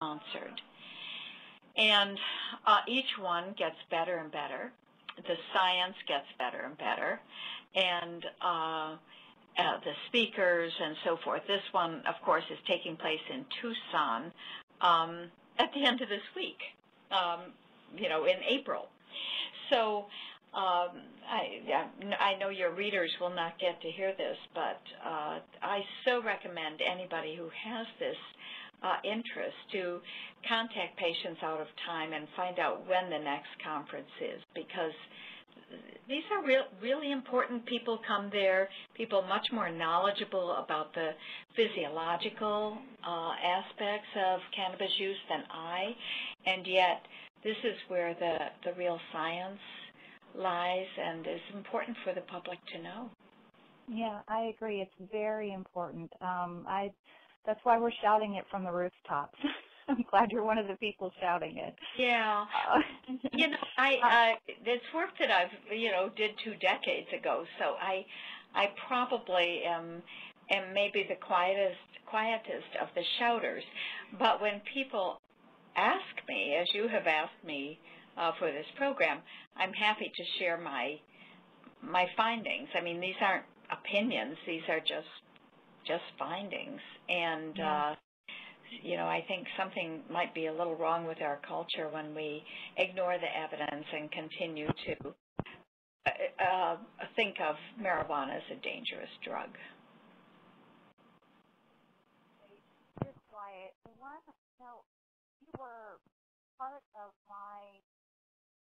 sponsored. And each one gets better and better. The science gets better and better. And the speakers and so forth. This one, of course, is taking place in Tucson at the end of this week, in April. So I know your readers will not get to hear this, but I so recommend anybody who has this interest to contact Patients Out of Time and find out when the next conference is, because these are really important people come there, people much more knowledgeable about the physiological aspects of cannabis use than I, and yet this is where the real science lies and is important for the public to know. Yeah, I agree. It's very important. That's why we're shouting it from the rooftops. I'm glad you're one of the people shouting it. Yeah. It's work that I've, did 2 decades ago, so I probably am maybe the quietest of the shouters. But when people ask me, as you have asked me for this program, I'm happy to share my findings. I mean, these aren't opinions; these are just findings, and I think something might be a little wrong with our culture when we ignore the evidence and continue to think of marijuana as a dangerous drug. You're quiet. You were part of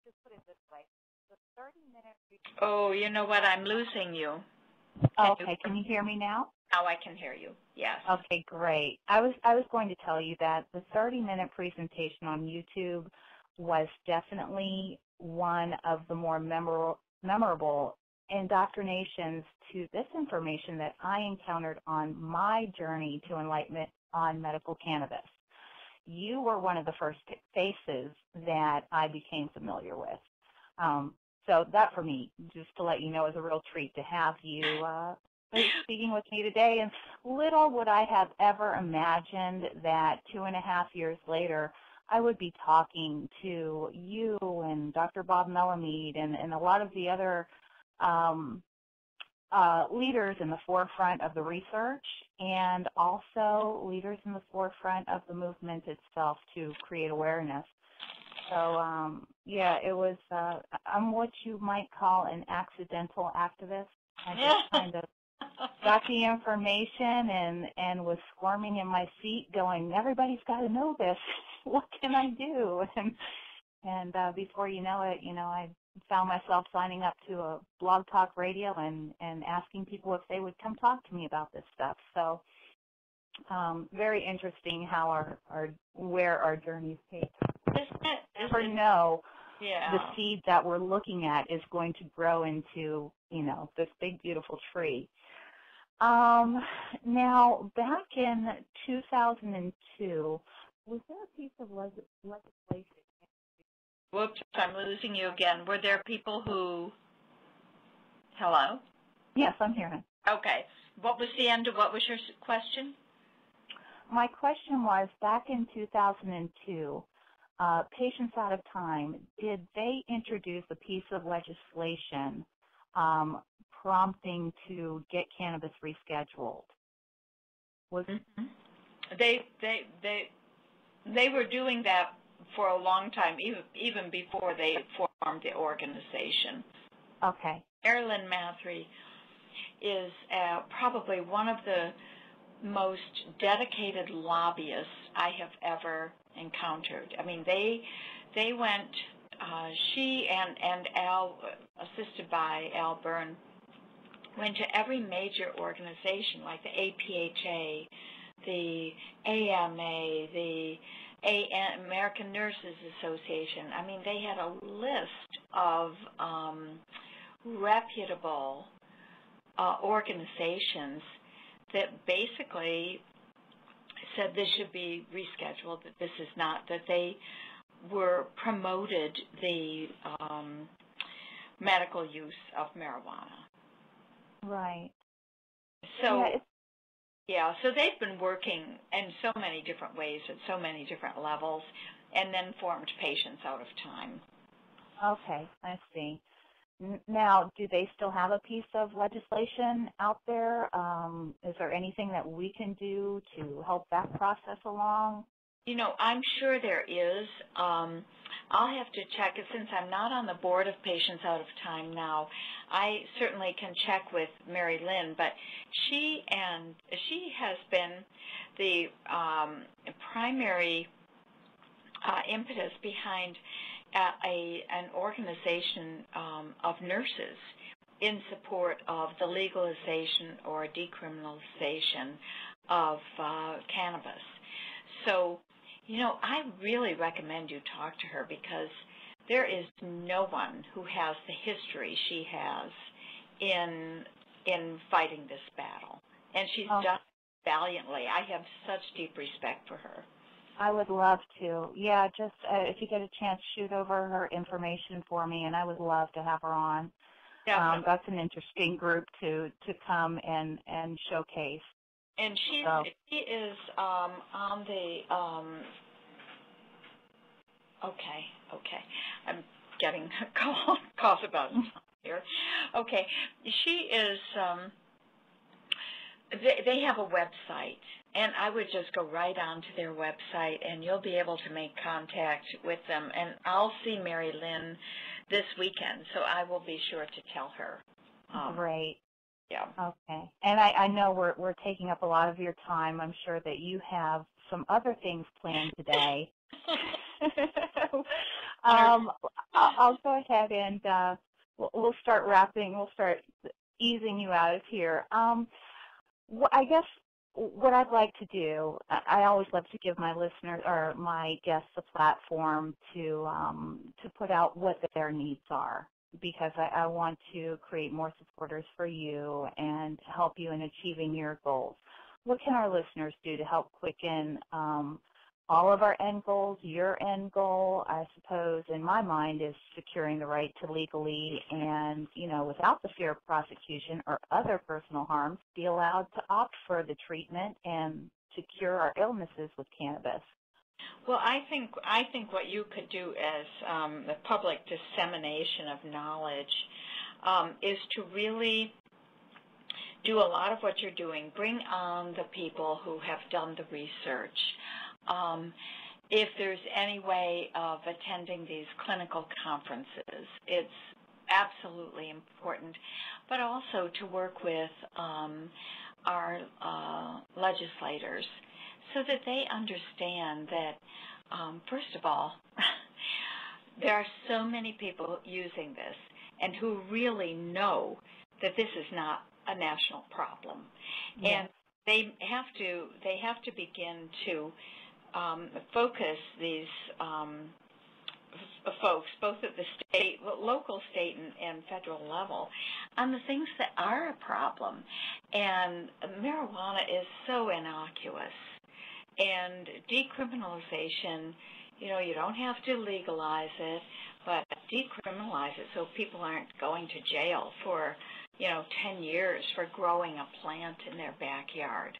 just put it this way, the 30-minute... Oh, you know what? I'm losing you. Can you hear me now? Now I can hear you, yes. Okay, great. I was going to tell you that the 30-minute presentation on YouTube was definitely one of the more memorable indoctrinations to this information that I encountered on my journey to enlightenment on medical cannabis. You were one of the first faces that I became familiar with. So that, for me, just to let you know, is a real treat to have you speaking with me today. And little would I have ever imagined that 2.5 years later, I would be talking to you and Dr. Bob Melamede and a lot of the other leaders in the forefront of the research, and also leaders in the forefront of the movement itself to create awareness. So, it was, I'm what you might call an accidental activist. I just kind of got the information and was squirming in my seat going, everybody's got to know this. What can I do? And before you know it, I found myself signing up to a Blog Talk Radio and asking people if they would come talk to me about this stuff. So very interesting how where our journeys take. Never know the seed that we're looking at is going to grow into, this big, beautiful tree. Now, back in 2002, was there a piece of legislation? Whoops, I'm losing you again. Were there people who... Hello? Yes, I'm here. Okay. What was the end of, what was your question? My question was, back in 2002, Patients Out of Time, did they introduce a piece of legislation prompting to get cannabis rescheduled? They were doing that for a long time, even before they formed the organization. Okay. Marilyn Mathry is probably one of the most dedicated lobbyists I have ever encountered. I mean, they went, she and Al, assisted by Al Byrne, went to every major organization like the APHA, the AMA, the American Nurses Association. I mean, they had a list of reputable organizations that basically said this should be rescheduled, that this is not, that they promoted the medical use of marijuana. Right. So, Yeah, so they've been working in so many different ways at so many different levels, and then formed Patients Out of Time. Okay, I see. Now, do they still have a piece of legislation out there? Is there anything that we can do to help that process along? You know, I'm sure there is. I'll have to check it since I'm not on the board of Patients Out of Time now. I certainly can check with Mary Lynn, but she has been the primary impetus behind an organization of nurses in support of the legalization or decriminalization of cannabis. So, you know, I really recommend you talk to her because there is no one who has the history she has in fighting this battle. And she's done it valiantly. I have such deep respect for her. I would love to. Yeah, just if you get a chance, shoot over her information for me, and I would love to have her on. That's an interesting group to come and showcase. And she is on the okay. I'm getting calls about it here. Okay, she is. They have a website, and I would just go right onto their website, and you'll be able to make contact with them. And I'll see Mary Lynn this weekend, so I will be sure to tell her. Great. Yeah. Okay. And I know we're taking up a lot of your time. I'm sure that you have some other things planned today. I'll go ahead and we'll start wrapping. We'll start easing you out of here. I guess what I'd like to do, I always love to give my listeners or my guests a platform to put out what their needs are, because I want to create more supporters for you and help you in achieving your goals. What can our listeners do to help quicken all of our end goals? Your end goal, I suppose, in my mind, is securing the right to legally and, you know, without the fear of prosecution or other personal harms, be allowed to opt for the treatment and to cure our illnesses with cannabis. Well, I think what you could do as the public dissemination of knowledge is to really do a lot of what you're doing. Bring on the people who have done the research. If there's any way of attending these clinical conferences, it's absolutely important, but also to work with our legislators so that they understand that, first of all, there are so many people using this and who really know that this is not a national problem. Yes. And they have to begin to focus these folks, both at the local, state, and federal level, on the things that are a problem. And marijuana is so innocuous. And decriminalization, you know, you don't have to legalize it, but decriminalize it so people aren't going to jail for, 10 years for growing a plant in their backyard.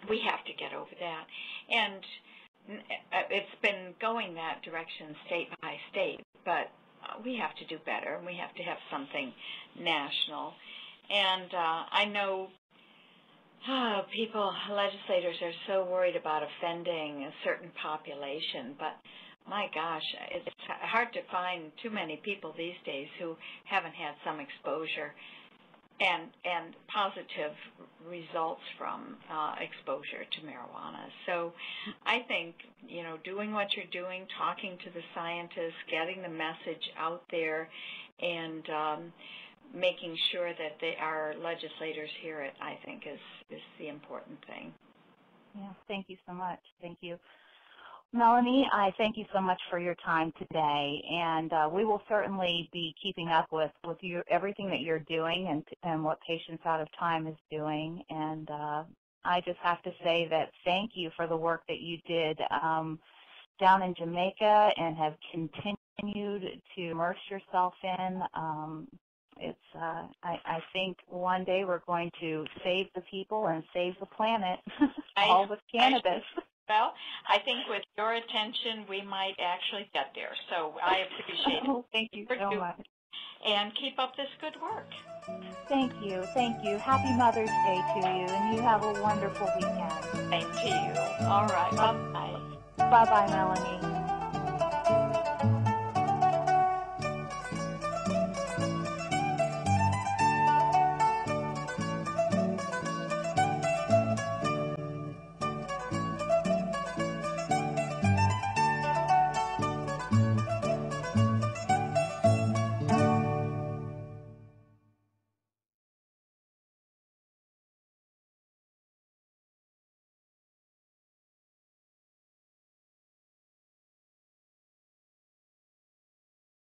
We have to get over that. And it's been going that direction state by state, but we have to do better, and we have to have something national. And I know legislators are so worried about offending a certain population, but my gosh, it's hard to find too many people these days who haven't had some exposure and positive results from exposure to marijuana. So I think, doing what you're doing, talking to the scientists, getting the message out there, and making sure that our legislators hear it, I think, is the important thing. Yeah, thank you so much. Thank you. Melanie, I thank you so much for your time today, and we will certainly be keeping up with you, everything that you're doing and what Patients Out of Time is doing. And I just have to say that thank you for the work that you did down in Jamaica and have continued to immerse yourself in. I think one day we're going to save the people and save the planet, all with cannabis. Well, I think with your attention, we might actually get there. So I appreciate it. Oh, thank you so much. And keep up this good work. Thank you. Thank you. Happy Mother's Day to you, and you have a wonderful weekend. Same to you. All right. Bye-bye. Bye-bye, Melanie.